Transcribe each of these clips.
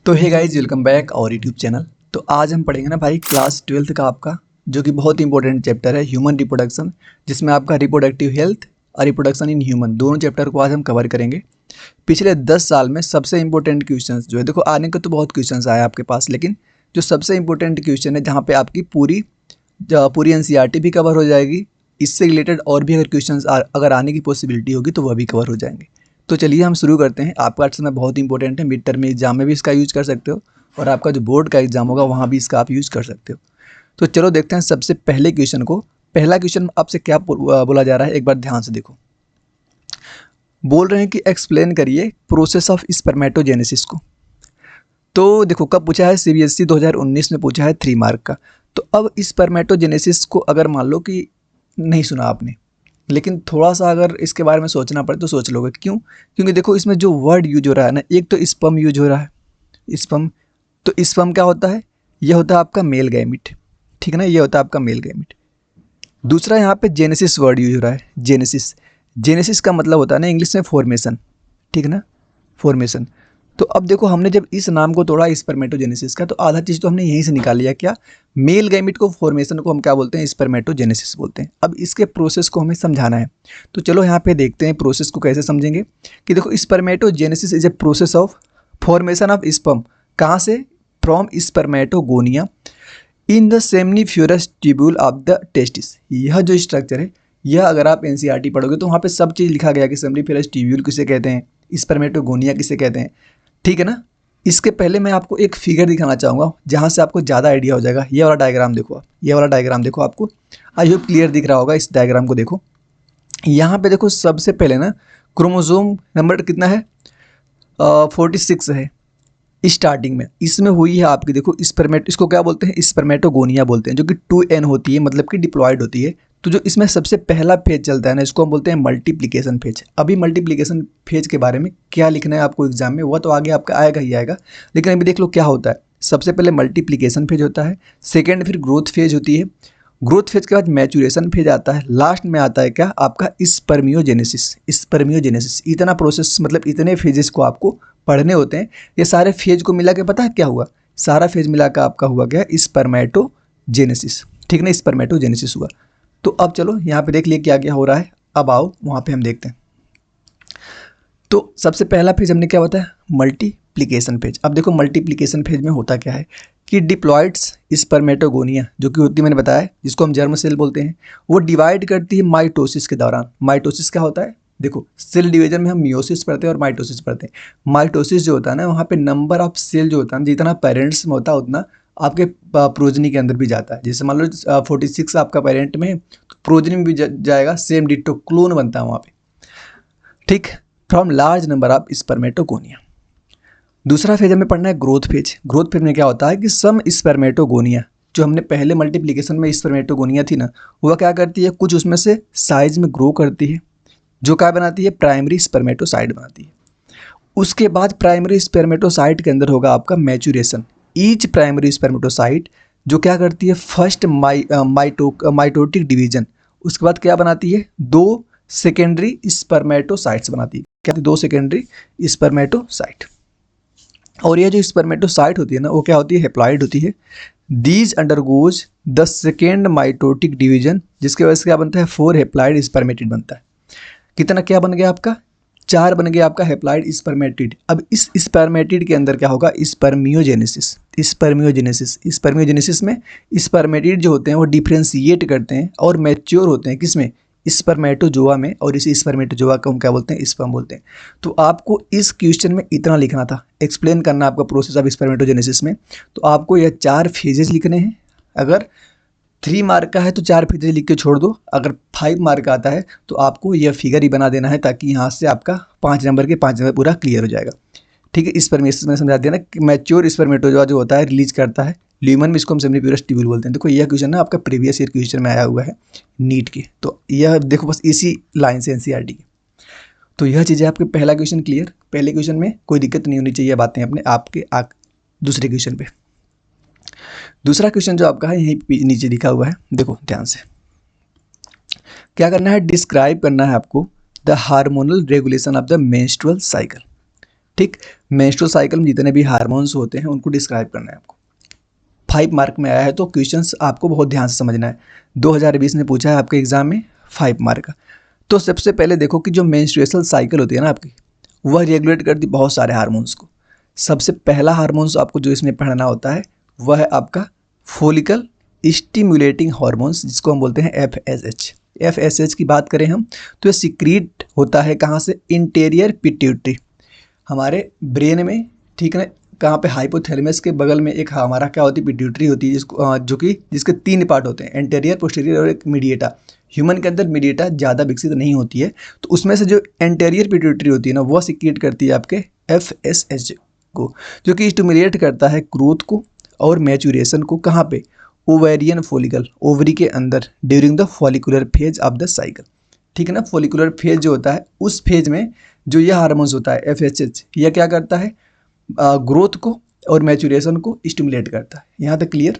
तो hey guys, welcome back और YouTube channel. तो आज हम पढ़ेंगे ना भाई क्लास 12th का आपका जो कि बहुत इंपॉर्टेंट चैप्टर है ह्यूमन रिप्रोडक्शन, जिसमें आपका रिप्रोडक्टिव हेल्थ और रिप्रोडक्शन इन ह्यूमन दोनों चैप्टर को आज हम कवर करेंगे। पिछले 10 साल में सबसे इंपॉर्टेंट क्वेश्चंस जो है, देखो आने के तो बहुत क्वेश्चंस आए आपके पास, लेकिन जो सबसे इंपॉर्टेंट क्वेश्चन है जहाँ पे आपकी पूरी एनसीईआरटी भी कवर हो जाएगी, इससे रिलेटेड और भी अगर क्वेश्चंस अगर आने की पॉसिबिलिटी होगी तो वह भी कवर हो जाएंगे। तो चलिए हम शुरू करते हैं। आपका समय बहुत इंपॉर्टेंट है, मिड टर्म एग्जाम में भी इसका यूज कर सकते हो और आपका जो बोर्ड का एग्जाम होगा वहाँ भी इसका आप यूज कर सकते हो। तो चलो देखते हैं सबसे पहले क्वेश्चन को। पहला क्वेश्चन आपसे क्या बोला जा रहा है, एक बार ध्यान से देखो। बोल रहे हैं कि एक्सप्लेन करिए प्रोसेस ऑफ स्पर्मेटोजेनेसिस को। तो देखो कब पूछा है, सीबीएसई 2019 में पूछा है 3 मार्क का। तो अब स्पर्मेटोजेनेसिस को अगर मान लो कि नहीं सुना आपने, लेकिन थोड़ा सा अगर इसके बारे में सोचना पड़े तो सोच लोगे। क्यों? क्योंकि देखो इसमें जो वर्ड यूज हो रहा है ना, एक तो स्पर्म यूज हो रहा है। स्पर्म, तो स्पर्म क्या होता है? यह होता है आपका मेल गैमिट, ठीक है ना, ये होता है आपका मेल गैमिट। दूसरा यहाँ पे जेनेसिस वर्ड यूज हो रहा है, जेनेसिस। जेनेसिस का मतलब होता है ना इंग्लिश में फॉर्मेशन, ठीक है ना, फॉर्मेशन। तो अब देखो हमने जब इस नाम को तोड़ा स्पर्मेटोजेनेसिस का, तो आधा चीज़ तो हमने यहीं से निकाल लिया। क्या? मेल गैमिट को, फॉर्मेशन को हम क्या बोलते हैं? स्पर्मेटोजेनेसिस बोलते हैं। अब इसके प्रोसेस को हमें समझाना है। तो चलो यहाँ पे देखते हैं प्रोसेस को कैसे समझेंगे। कि देखो spermatogenesis is a process of formation of sperm. कहाँ से? From spermatogonia in the seminiferous tubule of the testis. यह जो स्ट्रक्चर है, यह अगर आप एनसीईआरटी पढ़ोगे तो वहाँ पे सब चीज़ लिखा गया कि सेमनीफ्यूरस ट्यूब्यूल किसे कहते हैं, स्पर्मेटोगोनिया किसे कहते हैं, ठीक है ना। इसके पहले मैं आपको एक फिगर दिखाना चाहूँगा जहाँ से आपको ज़्यादा आइडिया हो जाएगा। ये वाला डायग्राम देखो आप, ये वाला डायग्राम देखो, आपको आई होप क्लियर दिख रहा होगा। इस डायग्राम को देखो, यहाँ पे देखो सबसे पहले ना क्रोमोसोम नंबर कितना है? 46 है स्टार्टिंग में। इसमें हुई है आपकी, देखो इसको क्या बोलते हैं? स्पर्मेटोगोनिया बोलते हैं, जो कि 2n होती है, मतलब कि डिप्लॉयड होती है। तो जो इसमें सबसे पहला फेज चलता है ना, इसको हम बोलते हैं मल्टीप्लिकेशन फेज। अभी मल्टीप्लिकेशन फेज के बारे में क्या लिखना है आपको एग्जाम में, वह तो आगे आपका आएगा ही आएगा, लेकिन अभी देख लो क्या होता है। सबसे पहले मल्टीप्लिकेशन फेज होता है, सेकेंड फिर ग्रोथ फेज होती है, ग्रोथ फेज के बाद मैचुरेशन फेज आता है, लास्ट में आता है क्या आपका? स्पर्मियोजेनेसिस। स्पर्मियोजेनेसिस, इतना प्रोसेस, मतलब इतने फेजेस को आपको पढ़ने होते हैं। ये सारे फेज को मिला के पता है क्या हुआ? सारा फेज मिला के आपका हुआ क्या? स्पर्मेटोजेनेसिस, ठीक ना, स्पर्मेटोजेनेसिस हुआ। तो अब चलो यहाँ पे देख लिए क्या क्या हो रहा है। अब आओ वहाँ पे हम देखते हैं। तो सबसे पहला फेज हमने क्या बताया? Multiplication phase. अब देखो मल्टीप्लिकेशन फेज में होता क्या है कि डिप्लॉइड्स स्पर्मेटोगोनिया जो कि होती है, मैंने बताया, जिसको हम जर्म सेल बोलते हैं, वो डिवाइड करती है माइटोसिस के दौरान। माइटोसिस क्या होता है? देखो सेल डिवीजन में हम मियोसिस पढ़ते हैं और माइटोसिस पढ़ते हैं। माइटोसिस जो होता है ना, वहाँ पे नंबर ऑफ सेल जो होता है, जितना पेरेंट्स में होता है उतना आपके प्रोजनी के अंदर भी जाता है। जैसे मान लो 46 आपका पेरेंट में, तो प्रोजनी में भी जाएगा, सेम डिट्टो क्लोन बनता है वहाँ पे, ठीक, from large number of spermatogonia. दूसरा फेज हमें पढ़ना है ग्रोथ फेज। ग्रोथ फेज में क्या होता है कि सम स्पर्मेटोगोनिया, जो हमने पहले मल्टीप्लिकेशन में स्पर्मेटोगोनिया थी ना, वह क्या करती है, कुछ उसमें से साइज में ग्रो करती है, जो क्या बनाती है? प्राइमरी स्पर्मेटोसाइट बनाती है। उसके बाद प्राइमरी स्पर्मेटोसाइट के अंदर होगा आपका मैचुरेशन। ईच प्राइमरी स्पर्मेटोसाइट जो क्या करती है? फर्स्ट माइटोटिक डिवीजन, उसके बाद क्या बनाती है? 2 सेकेंडरी स्पर्मेटोसाइट्स बनाती है। क्या? 2 सेकेंडरी स्पर्मेटोसाइट। और ये जो स्पर्मेटोसाइट होती है ना, वो क्या होती है? हेप्लॉइड होती है। These undergoes the second mitotic division, जिसकी वजह से क्या बनता है? 4 हेप्लॉइड स्पर्मेटिड बनता है। कितना क्या बन गया आपका? 4 बन गया आपका हेप्लॉइड स्पर्मेटिड। अब इस स्पर्मेटिड के अंदर क्या होगा? स्पर्मियोजेनेसिस। स्पर्मियोजेनेसिस, स्पर्मियोजेनेसिस में स्पर्मेटिड जो होते हैं वो डिफ्रेंशिएट करते हैं और मैच्योर होते हैं किसमें? स्पर्मेटोजोआ में। और इसी स्पर्मेटोजोआ को हम क्या बोलते हैं? स्पर्म बोलते हैं। तो आपको इस क्वेश्चन में इतना लिखना था, एक्सप्लेन करना आपका प्रोसेस ऑफ स्पर्मेटोजेनेसिस में। तो आपको यह 4 फेजेस लिखने हैं। अगर 3 मार्क का है तो 4 फेजेस लिख के छोड़ दो। अगर 5 मार्क का आता है तो आपको यह फिगर ही बना देना है, ताकि यहाँ से आपका 5 नंबर के 5 नंबर पूरा क्लियर हो जाएगा, ठीक है। स्पर्मेसिस में समझा दिया ना कि मैच्योर स्पर्मेटोजोआ जो होता है रिलीज करता है ल्यूमन में, इसको हम सेमनीफ्यूरस ट्यूब्यूल बोलते हैं। देखो यह क्वेश्चन ना आपका प्रीवियस ईयर क्वेश्चन में आया हुआ है नीट के, तो यह देखो बस इसी लाइन से एनसीईआरटी की। तो यह चीज़ है आपके पहला क्वेश्चन क्लियर। पहले क्वेश्चन में कोई दिक्कत नहीं होनी चाहिए बातें अपने आपके दूसरे क्वेश्चन पे। दूसरा क्वेश्चन जो आपका है यहीं नीचे लिखा हुआ है, देखो ध्यान से। क्या करना है? डिस्क्राइब करना है आपको the hormonal regulation of the menstrual cycle, ठीक, मेंस्ट्रुअल साइकिल में जितने भी हार्मोन्स होते हैं उनको डिस्क्राइब करना है आपको। 5 मार्क में आया है तो क्वेश्चंस आपको बहुत ध्यान से समझना है। 2020 में पूछा है आपके एग्जाम में 5 मार्क का। तो सबसे पहले देखो कि जो मेंस्ट्रुएशनल साइकिल होती है ना आपकी, वह रेगुलेट करती है बहुत सारे हार्मोन्स को। सबसे पहला हार्मोन्स आपको जो इसमें पढ़ना होता है वह है आपका फॉलिकल स्टिमुलेटिंग हार्मोन्स, जिसको हम बोलते हैं FSH। FSH की बात करें हम तो ये सिक्रीट होता है कहाँ से, इंटीरियर पिट्यूटरी, हमारे ब्रेन में, ठीक है। कहाँ पे, हाइपोथैलेमस के बगल में एक हमारा क्या होती है, पिट्यूटरी होती है, जिसको जो कि जिसके 3 पार्ट होते हैं, एंटेरियर, पोस्टीरियर और एक मीडिएटा। ह्यूमन के अंदर मीडिएटा ज़्यादा विकसित नहीं होती है, तो उसमें से जो एंटेरियर पिट्यूटरी होती है ना, वह सिक्रीट करती है आपके FSH को, जो कि स्टिमुलेट करता है ग्रोथ को और मैच्यूरेशन को। कहाँ पे, ओवेरियन फॉलिकल, ओवरी के अंदर, during the follicular phase of the cycle, ठीक है ना। फॉलिकुलर फेज जो होता है, उस फेज में जो यह हार्मोन्स होता है FSH, यह क्या करता है, ग्रोथ को और मैच्यूरेशन को स्टिमुलेट करता है। यहाँ तक क्लियर।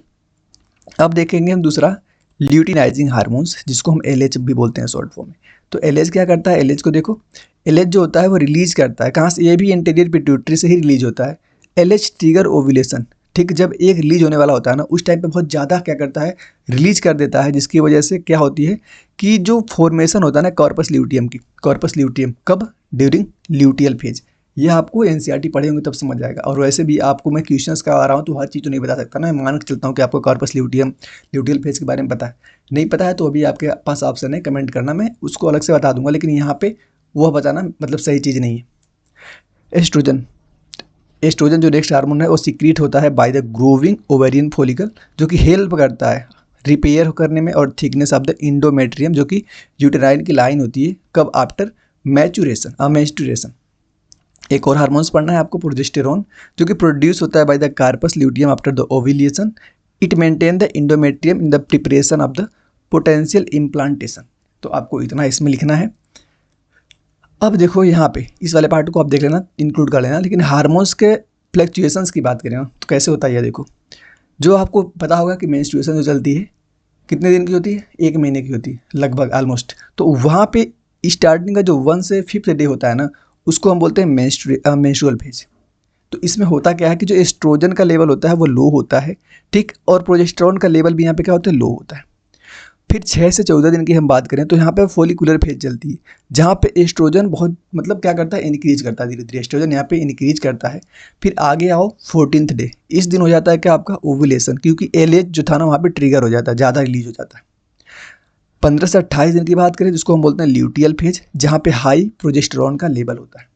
अब देखेंगे हम दूसरा, ल्यूटिनाइजिंग हार्मोन्स, जिसको हम LH भी बोलते हैं शॉर्ट फॉर्म में। तो LH क्या करता है, LH को देखो, LH जो होता है वो रिलीज करता है कहाँ से, ये भी इंटीरियर पिट्यूटरी से ही रिलीज होता है। LH ट्रिगर ओव्यूलेशन, ठीक, जब एक रिलीज होने वाला होता है ना, उस टाइम पे बहुत ज़्यादा क्या करता है, रिलीज कर देता है, जिसकी वजह से क्या होती है कि जो फॉर्मेशन होता है ना कॉर्पस ल्यूटियम की, कॉर्पस ल्यूटियम कब, ड्यूरिंग ल्यूटियल फेज। यह आपको NCERT पढ़े होंगे तब समझ आएगा। और वैसे भी आपको मैं क्वेश्चंस करवा रहा हूँ तो हर चीज़ तो नहीं बता सकता ना, मैं मान के चलता हूँ कि आपको कॉर्पस ल्यूटियम, ल्यूटियल फेज के बारे में पता है। नहीं पता है तो अभी आपके पास ऑप्शन है, कमेंट करना, मैं उसको अलग से बता दूंगा, लेकिन यहाँ पे वह बताना मतलब सही चीज़ नहीं है। एस्ट्रोजन, एस्ट्रोजन जो नेक्स्ट हार्मोन है वो सिक्रीट होता है by the growing ovarian follicle, जो कि हेल्प करता है रिपेयर करने में और थिकनेस ऑफ द इंडोमेट्रियम, जो कि यूटेराइन की लाइन होती है, कब, आफ्टर मैच्यूरेशन, मेंस्ट्रुएशन। एक और हार्मोन्स पढ़ना है आपको, प्रोजेस्टेरोन, जो कि प्रोड्यूस होता है by the corpus luteum after the ovulation. It maintain the endometrium in the preparation of the potential implantation. तो आपको इतना इसमें लिखना है। अब देखो यहाँ पे इस वाले पार्ट को आप देख लेना, इंक्लूड कर लेना, लेकिन हार्मोन्स के फ्लक्चुएशंस की बात करें ना तो कैसे होता है ये देखो। जो आपको पता होगा कि मेंस्ट्रुएशन जो चलती है कितने दिन की होती है, 1 महीने की होती है लगभग ऑलमोस्ट। तो वहाँ पे स्टार्टिंग का जो 1 से 5th डे होता है ना, उसको हम बोलते हैं मेंस्ट्रुअल फेज। तो इसमें होता क्या है कि जो एस्ट्रोजन का लेवल होता है वो लो होता है, ठीक, और प्रोजेस्टेरोन का लेवल भी यहाँ पे क्या होता है, लो होता है। फिर 6 से 14 दिन की हम बात करें तो यहाँ पे फॉलिकुलर फेज चलती है, जहाँ पे एस्ट्रोजन बहुत मतलब क्या करता है, इंक्रीज करता है, धीरे धीरे एस्ट्रोजन यहाँ पे इंक्रीज करता है। फिर आगे आओ 14th डे, इस दिन हो जाता है क्या आपका ओव्यूलेशन, क्योंकि LH जो था ना वहाँ पे ट्रिगर हो जाता है, ज़्यादा रिलीज हो जाता है। 15 से 28 दिन की बात करें जिसको हम बोलते हैं ल्यूटियल फेज, जहाँ पे हाई प्रोजेस्टेरोन का लेवल होता है।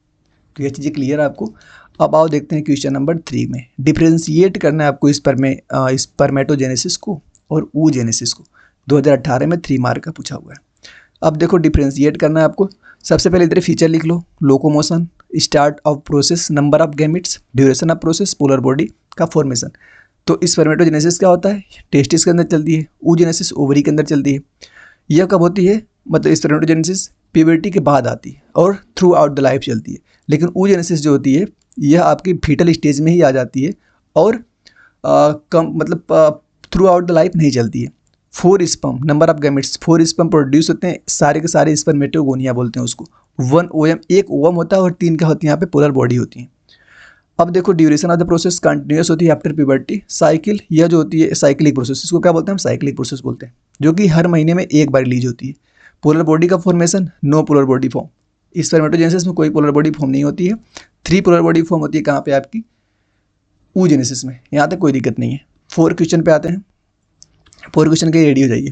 तो ये चीज़ें क्लियर है आपको। अब आओ देखते हैं क्वेश्चन नंबर 3 में, डिफ्रेंशिएट करना है आपको स्पर्मेटोजेनेसिस को और oogenesis को। 2018 में 3 मार्क का पूछा हुआ है। अब देखो डिफ्रेंशिएट करना है आपको। सबसे पहले इधर फीचर लिख लो, locomotion, start of process, number of gametes, duration of process, polar body का फॉर्मेशन। तो स्पर्मेटोजेनेसिस क्या होता है, टेस्टिस के अंदर चलती है, oogenesis ओवरी के अंदर चलती है। यह कब होती है, मतलब स्पर्मेटोजेनेसिस प्यूबर्टी के बाद आती है और थ्रू आउट द लाइफ चलती है। लेकिन oogenesis जो होती है यह आपकी फीटल स्टेज में ही आ जाती है और कम मतलब थ्रू आउट द लाइफ नहीं चलती है। 4 sperm, number of gametes, 4 sperm produce होते हैं, सारे के सारे स्पर्मेटोगोनिया बोलते हैं उसको। 1 ओवम, एक ओवम होता है और 3 क्या होती है यहाँ पे, पोलर बॉडी होती है। अब देखो duration of the process continuous होती है आफ्टर प्यूबर्टी। साइकिल, यह जो होती है साइक्लिक प्रोसेस, इसको क्या बोलते हैं हम, साइक्लिक प्रोसेस बोलते हैं, जो कि हर महीने में एक बार रिलीज होती है। पोलर बॉडी का formation, no polar body form, spermatogenesis में कोई पोलर बॉडी फॉर्म नहीं होती है। 3 पोलर बॉडी फॉर्म होती है कहाँ पे आपकी, oogenesis में। यहाँ तक कोई दिक्कत नहीं है। 4 क्वेश्चन पे आते हैं। 4 क्वेश्चन के रेडी हो जाइए।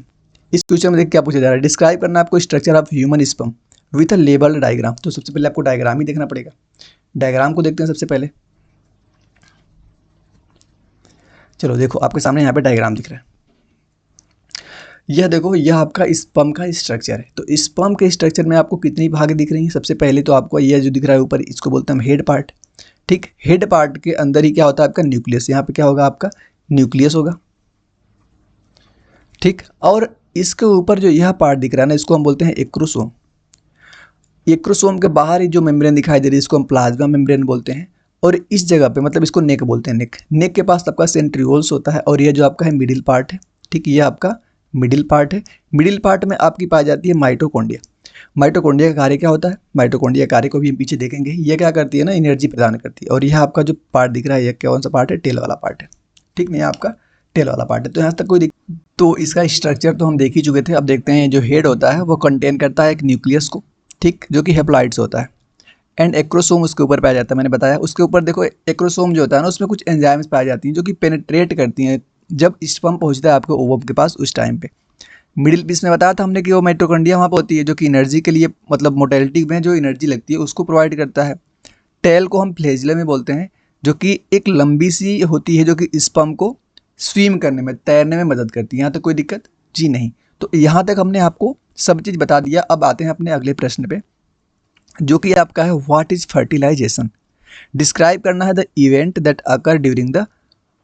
इस क्वेश्चन में देख क्या पूछा जा रहा है, डिस्क्राइब करना आपको structure of human sperm with a labelled diagram. तो सबसे पहले आपको डायग्राम ही देखना पड़ेगा। डायग्राम को देखते हैं सबसे पहले। चलो देखो आपके सामने यहाँ पे डायग्राम दिख रहा है। यह देखो, यह आपका स्पर्म का स्ट्रक्चर है। तो स्पर्म के स्ट्रक्चर में आपको कितनी भाग दिख रही हैं, सबसे पहले तो आपको यह जो दिख रहा है ऊपर, इसको बोलते हैं हम हेड पार्ट, ठीक। हेड पार्ट के अंदर ही क्या होता है आपका, न्यूक्लियस। यहाँ पे क्या होगा आपका, न्यूक्लियस होगा, ठीक। और इसके ऊपर जो यह पार्ट दिख रहा है ना, इसको हम बोलते हैं एक्रोसोम। एक्रोसोम के बाहर ही जो मेम्ब्रेन दिखाई दे रही है इसको हम प्लाज्मा मेम्ब्रेन बोलते हैं। और इस जगह पे मतलब इसको नेक बोलते हैं, नेक। नेक के पास आपका सेंट्रियोल्स होता है और यह जो आपका है मिडिल पार्ट है, ठीक। ये आपका मिडिल पार्ट है। मिडिल पार्ट में आपकी पाई जाती है माइटोकॉन्ड्रिया। माइटोकॉन्ड्रिया का कार्य क्या होता है? माइटोकॉन्ड्रिया कार्य को भी हम पीछे देखेंगे। ये क्या करती है ना, एनर्जी प्रदान करती है। और यह आपका जो पार्ट दिख रहा है, ये कौन सा पार्ट है? टेल वाला पार्ट है, ठीक नहीं, आपका टेल वाला पार्ट है। तो यहाँ तक कोई तो इसका स्ट्रक्चर तो हम देख ही चुके थे। अब देखते हैं जो हेड होता है वो कंटेन करता है एक न्यूक्लियस को, ठीक, जो कि हेप्लॉइड्स होता है, एंड एक्रोसोम उसके ऊपर पाया जाता है। मैंने बताया उसके ऊपर देखो एक्रोसोम जो होता है ना, उसमें कुछ एंजाइम्स पाई जाती हैं जो कि पेनिट्रेट करती हैं जब स्पर्म पहुंचता है आपके ओवम के पास उस टाइम पे। मिडिल पीस में बताया था हमने कि वो माइटोकॉन्ड्रिया वहाँ पर होती है जो कि एनर्जी के लिए, मतलब मोटेलिटी में जो एनर्जी लगती है उसको प्रोवाइड करता है। टेल को हम फ्लैजिला में बोलते हैं, जो कि एक लंबी सी होती है जो कि स्पर्म को स्विम करने में, तैरने में मदद करती है। यहाँ तक कोई दिक्कत जी नहीं। तो यहाँ तक हमने आपको सब चीज़ बता दिया। अब आते हैं अपने अगले प्रश्न पे, जो कि आपका है व्हाट इज फर्टिलाइजेशन। डिस्क्राइब करना है the event that occur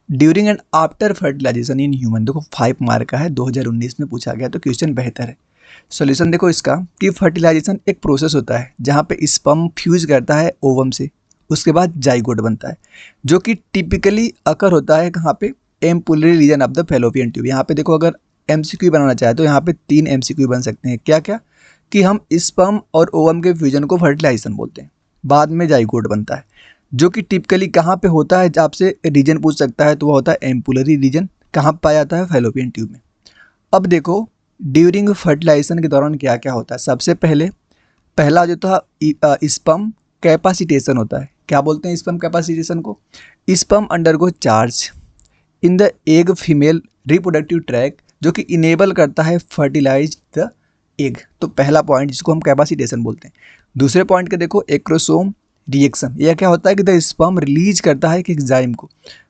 during and after fertilisation in human. देखो 5 मार्क का है, 2019 में पूछा गया, तो क्वेश्चन बेहतर है। सॉल्यूशन देखो इसका कि फर्टिलाइजेशन एक प्रोसेस होता है जहाँ पे स्पर्म फ्यूज करता है ओवम से, उसके बाद जाइगोट बनता है, जो कि टिपिकली अकर होता है कहाँ पे? Ampullary region of the fallopian tube. यहाँ पे देखो अगर एमसीक्यू बनाना चाहे तो यहाँ पे 3 एमसीक्यू बन सकते हैं। क्या क्या? कि हम स्पर्म और ओवम के फ्यूजन को फर्टिलाइजेशन बोलते हैं, बाद में जाइगोट बनता है, जो कि टिपिकली कहाँ पे होता है? आपसे रीजन पूछ सकता है तो वह होता है एम्पुलरी रीजन। कहाँ पाया जाता है? फैलोपियन ट्यूब में। अब देखो ड्यूरिंग फर्टिलाइजेशन के दौरान क्या क्या होता है। सबसे पहला जो था स्पर्म कैपेसिटेशन होता है। क्या बोलते हैं स्पर्म कैपेसिटेशन को? Sperm undergo charge in the egg female reproductive tract, जो कि इनेबल करता है फर्टिलाइज द एग। तो पहला पॉइंट जिसको हम कैपेसिटेशन बोलते हैं। दूसरे पॉइंट के देखो एक्रोसोम रिएक्शन। यह क्या होता है कि द स्पर्म रिलीज करता है एक एंजाइम को।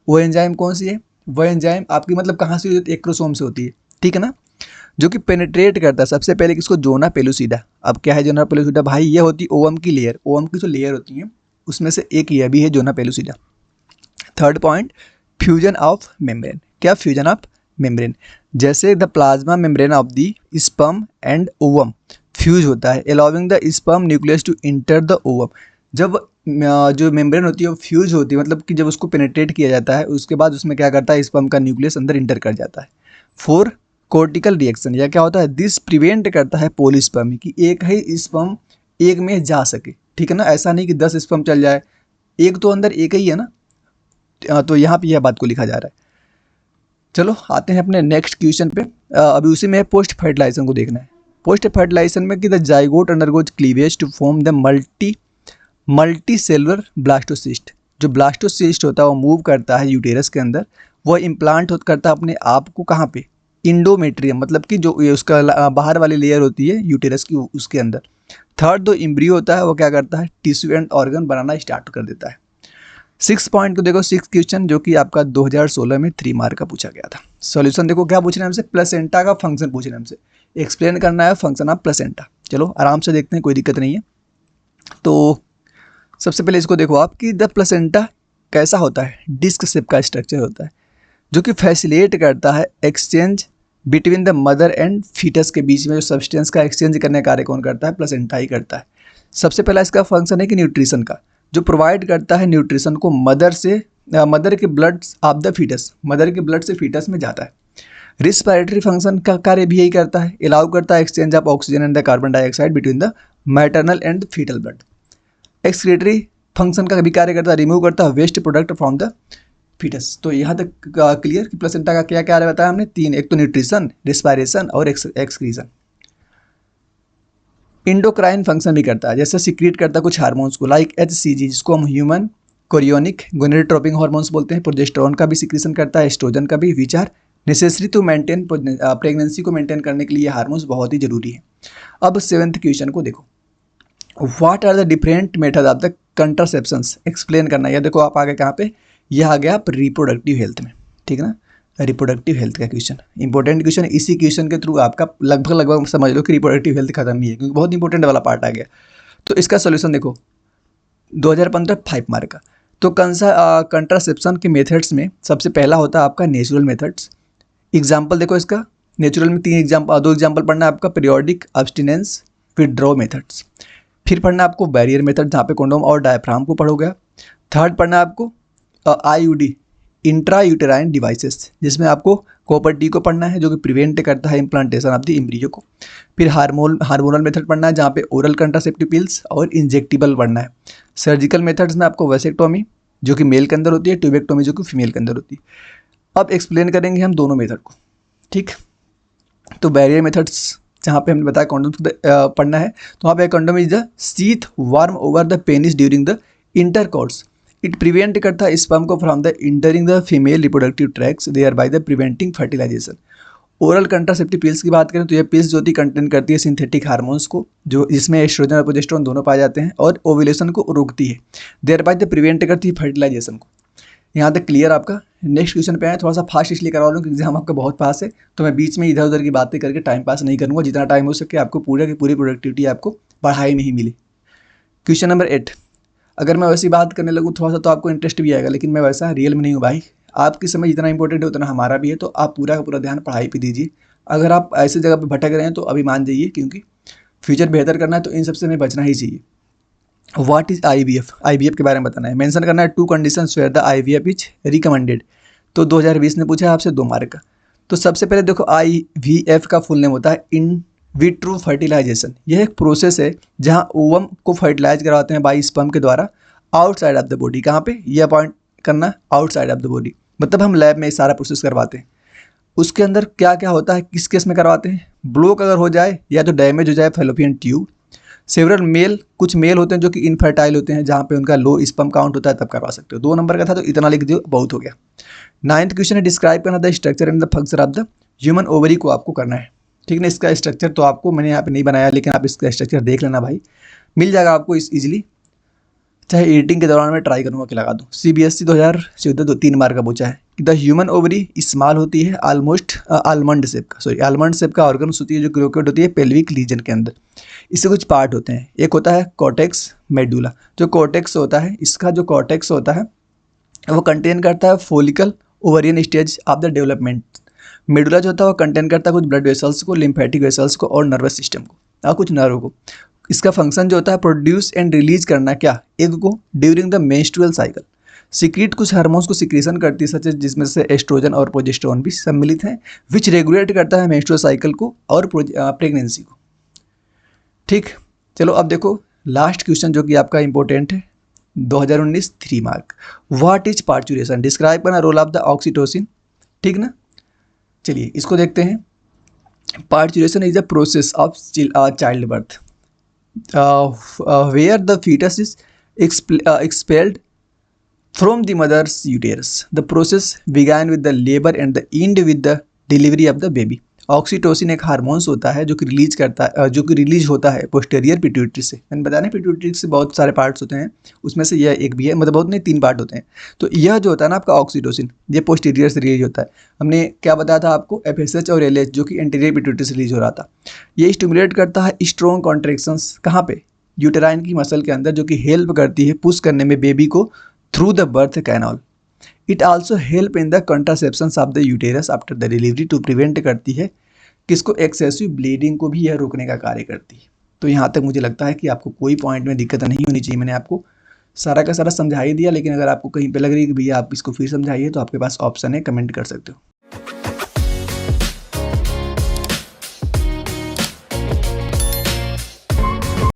वो एंजाइम कौन सी है? वह एंजाइम आपकी मतलब कहाँ से होती है? एक्रोसोम से होती है, ठीक है ना, जो कि पेनिट्रेट करता है सबसे पहले किसको? Zona pellucida. अब क्या है जोना पेलुसिडा भाई? ये होती है ओवम की लेयर। ओवम की जो लेयर होती है उसमें से एक यह भी है zona pellucida. Third point fusion of membrane. क्या? Fusion of membrane. जैसे the plasma membrane of the sperm and ovum fuse होता है, allowing the sperm nucleus to enter the ovum. जब जो मेम्ब्रेन होती है वो फ्यूज होती है, मतलब कि जब उसको पेनिट्रेट किया जाता है उसके बाद उसमें क्या करता है? स्पर्म का न्यूक्लियस अंदर इंटर कर जाता है। 4 कोर्टिकल रिएक्शन। यह क्या होता है? दिस प्रिवेंट करता है पोलिस्पर्मी, कि एक ही स्पर्म एक में जा सके, ठीक है ना, ऐसा नहीं कि 10 स्पर्म चल जाए, एक तो अंदर एक ही है ना। तो यहाँ पे यह बात को लिखा जा रहा है। चलो आते हैं अपने नेक्स्ट क्वेश्चन पे। अभी उसी में पोस्ट फर्टिलाइजेशन को देखना है। पोस्ट फर्टिलाइजेशन में कि the zygote undergoes cleavage to form the multicellular blastocyst. जो ब्लास्टोसिस्ट होता है वो मूव करता है यूटेरस के अंदर, वो इम्प्लांट करता है अपने आप को कहाँ पे? इंडोमेट्रियम, मतलब कि जो ये उसका बाहर वाली लेयर होती है यूटेरस की उसके अंदर। थर्ड जो इम्ब्रियो होता है वो क्या करता है? Tissue and organ banana start कर देता है। 6 पॉइंट को देखो, 6 क्वेश्चन जो कि आपका 2016 में 3 मार्क का पूछा गया था। सॉल्यूशन देखो क्या पूछ रहे हैं हमसे? प्लेसेंटा का फंक्शन पूछ रहे हैं हमसे, एक्सप्लेन करना है फंक्शन ऑफ प्लेसेंटा। चलो आराम से देखते हैं, कोई दिक्कत नहीं है। तो सबसे पहले इसको देखो आप कि द प्लेसेंटा कैसा होता है? डिस्क शेप का स्ट्रक्चर होता है, जो कि फैसिलिटेट करता है exchange between the mother and foetus के बीच में जो सब्सटेंस का एक्सचेंज करने का कार्य कौन करता है? प्लेसेंटा ही करता है। सबसे पहला इसका फंक्शन है कि न्यूट्रिशन का, जो प्रोवाइड करता है न्यूट्रिशन को मदर के blood of the foetus, mother के ब्लड से फीटस में जाता है। रिस्पिरेटरी फंक्शन का कार्य भी यही करता है, अलाउ करता है exchange of oxygen and the carbon dioxide between the maternal and foetal blood. Excretory function का भी कार्य करता है, रिमूव करता है waste product from the foetus. तो यहाँ तक क्लियर कि प्लेसेंटा का क्या कार्य बताया हमने? 3, एक तो न्यूट्रिशन, रिस्पायरेशन और एक्सक्रीजन। इंडोक्राइन फंक्शन भी करता है, जैसे सिक्रीट करता है कुछ हार्मोन्स को, लाइक HCG जिसको हम ह्यूमन कोरियोनिक गोनेडोट्रोपिक हार्मोन्स बोलते हैं। प्रोजेस्टेरोन का भी सिक्रीशन करता है, एस्ट्रोजन का भी, which are necessary to maintain pregnancy को मेंटेन करने के लिए ये हार्मोन्स बहुत ही जरूरी है। अब 7th क्वेश्चन को देखो, what are the different method of the contraceptions, explain करना। यह देखो आप आगे कहाँ पे? यह आ गया आप रिप्रोडक्टिव हेल्थ में, ठीक है ना, रिप्रोडक्टिव हेल्थ का क्वेश्चन, इंपॉर्टेंट क्वेश्चन। इसी क्वेश्चन के थ्रू आपका लगभग समझ लो कि रिप्रोडक्टिव हेल्थ खत्म ही है, क्योंकि बहुत इंपॉर्टेंट वाला पार्ट आ गया। तो इसका सोल्यूशन देखो 2015 5 मार्क का। तो कंट्रासेप्शन के मेथड्स में सबसे पहला होता है आपका नेचुरल मेथड्स। एग्जाम्पल देखो इसका, नेचुरल में 2 एग्जाम्पल पढ़ना है आपका, पीरियोडिक अब्सटिनेंस विथड्रॉ मेथड्स। फिर पढ़ना आपको बैरियर मेथड, जहाँ पे कंडोम और डायफ्राम को पढ़ोगे। थर्ड पढ़ना आपको IUD, इंट्रा यूटेराइन डिवाइसेस, जिसमें आपको कॉपर टी को पढ़ना है जो कि प्रिवेंट करता है इम्प्लांटेशन ऑफ द एम्ब्रियो को। फिर हार्मोनल मेथड पढ़ना है जहाँ पे ओरल कंट्रासेप्टिव पिल्स और इंजेक्टेबल पढ़ना है। सर्जिकल मेथड्स में आपको वेसेक्टोमी जो कि मेल के अंदर होती है, ट्यूबेक्टोमी जो कि फीमेल के अंदर होती है। अब एक्सप्लेन करेंगे हम दोनों मेथड को, ठीक। तो बैरियर मेथड्स जहाँ पे हमने बताया कॉन्डोम पढ़ना है, तो वहाँ पे condom is the sheath worn over the penis during the intercourse. It prevent करता है स्पर्म को from the entering the female reproductive tracts thereby the preventing fertilisation. Oral contraceptive pills की बात करें तो यह पिल्स जो कि कंटेन करती है सिंथेटिक हार्मोन्स को, जो जिसमें एस्ट्रोजन और प्रोजेस्टेरोन दोनों पाए जाते हैं, और ओव्यूलेशन को रोकती है, देयर बाय द प्रिवेंट करती है फर्टिलाइजेशन को। यहाँ तक क्लियर आपका। नेक्स्ट क्वेश्चन पे आए, थोड़ा सा फास्ट इसलिए करवा लूँ क्योंकि एग्जाम आपका बहुत पास है, तो मैं बीच में इधर उधर की बातें करके टाइम पास नहीं करूँगा। जितना टाइम हो सके आपको पूरे की पूरी प्रोडक्टिविटी आपको पढ़ाई में ही मिले। क्वेश्चन नंबर 8, अगर मैं वैसी बात करने लगूँ थोड़ा सा तो आपको इंटरेस्ट भी आएगा, लेकिन मैं वैसा रियल में नहीं हूँ भाई। आपकी समय जितना इंपॉर्टेंट है उतना हमारा भी है, तो आप पूरा का पूरा ध्यान पढ़ाई पे दीजिए। अगर आप ऐसी जगह पे भटक रहे हैं तो अभी मान जाइए, क्योंकि फ्यूचर बेहतर करना है तो इन सबसे हमें बचना ही चाहिए। What is IVF? IVF के बारे में बताना है, मेंशन करना है 2 conditions where the IVF is recommended. तो 2020 ने पूछा है आपसे 2 मार्क का। तो सबसे पहले देखो IVF का फुल नेम होता है इन विट्रो फर्टिलाइजेशन। यह एक प्रोसेस है जहां ओवम को फर्टिलाइज करवाते हैं बाई स्पर्म के द्वारा आउटसाइड ऑफ द बॉडी। कहाँ पे? यह पॉइंट करना, आउटसाइड ऑफ द बॉडी, मतलब हम लैब में सारा प्रोसेस करवाते हैं। उसके अंदर क्या क्या होता है, किस केस में करवाते हैं? ब्लॉक अगर हो जाए या तो डैमेज हो जाए फैलोपियन ट्यूब। सेवरल मेल, कुछ मेल होते हैं जो कि इनफर्टाइल होते हैं, जहाँ पे उनका लो स्पर्म काउंट होता है, तब करवा सकते हो। 2 नंबर का था तो इतना लिख दियो, बहुत हो गया। 9th क्वेश्चन है, डिस्क्राइब करना the structure and the function of the human ovary को आपको करना है, ठीक ना। इसका स्ट्रक्चर तो आपको मैंने यहाँ पे नहीं बनाया, लेकिन आप इसका स्ट्रक्चर देख लेना भाई, मिल जाएगा आपको इस इजीली। चाहे एडिटिंग के दौरान मैं ट्राई करूँगा कि लगा दूँ। CBSE 2014 3 मार्क का पूछा है कि द ह्यूमन ओवरी स्मॉल होती है, ऑलमोस्ट आलमंड शेप का ऑर्गन होती है जो लोकेट होती है पेल्विक रीजन के अंदर। इससे कुछ पार्ट होते हैं, एक होता है कॉर्टेक्स मेडुला। जो कॉर्टेक्स होता है, इसका जो कॉर्टेक्स होता है वो कंटेन करता है follicle ovarian stage of the development. Medulla जो होता है वो कंटेन करता है कुछ ब्लड वेसल्स को, लिम्फेटिक वेसल्स को और नर्वस सिस्टम को और कुछ नर्व को। इसका फंक्शन जो होता है प्रोड्यूस एंड रिलीज करना क्या, एग को during the menstrual cycle. Secrete कुछ हार्मोन्स को सिक्रीशन करती है, सच जिसमें से एस्ट्रोजन और प्रोजेस्टेरोन भी सम्मिलित हैं, विच रेगुलेट करता है मेंस्ट्रुअल साइकिल को और प्रेगनेंसी को, ठीक। चलो अब देखो लास्ट क्वेश्चन जो कि आपका इंपॉर्टेंट है, 2019 3 mark. What is parturition? Describe करना रोल ऑफ द ऑक्सीटोसिन, ठीक ना। चलिए इसको देखते हैं। Parturition is a process of child birth where the fetus is expelled from the mother's uterus. The process began with the labor and the end with the delivery of the baby. Oxytocin एक hormones होता है जो कि release होता है posterior pituitary से। मैंने बताया ना पिट्यूटरी से बहुत सारे पार्ट्स होते हैं, उसमें से यह एक भी है, मतलब बहुत नहीं 3 पार्ट होते हैं। तो यह जो होता है ना आपका ऑक्सीटोसिन, ये पोस्टीरियर से रिलीज होता है। हमने क्या बताया था आपको, FSH और LH जो कि एंटीरियर पिट्यूटरी से रिलीज हो रहा था। ये स्टिमुलेट करता है स्ट्रॉन्ग कॉन्ट्रैक्शंस, कहाँ पे? यूटेराइन की मसल के अंदर, जो कि हेल्प करती है पुश करने में बेबी को through the birth canal. It also help in the contraception of the uterus after the delivery to prevent करती है किसको? एक्सेसिव ब्लीडिंग को भी यह रोकने का कार्य करती है। तो यहाँ तक मुझे लगता है कि आपको कोई पॉइंट में दिक्कत नहीं होनी चाहिए। मैंने आपको सारा का सारा समझा ही दिया, लेकिन अगर आपको कहीं पे लग रही है कि भैया आप इसको फिर समझाइए तो आपके पास ऑप्शन है, कमेंट कर सकते हो।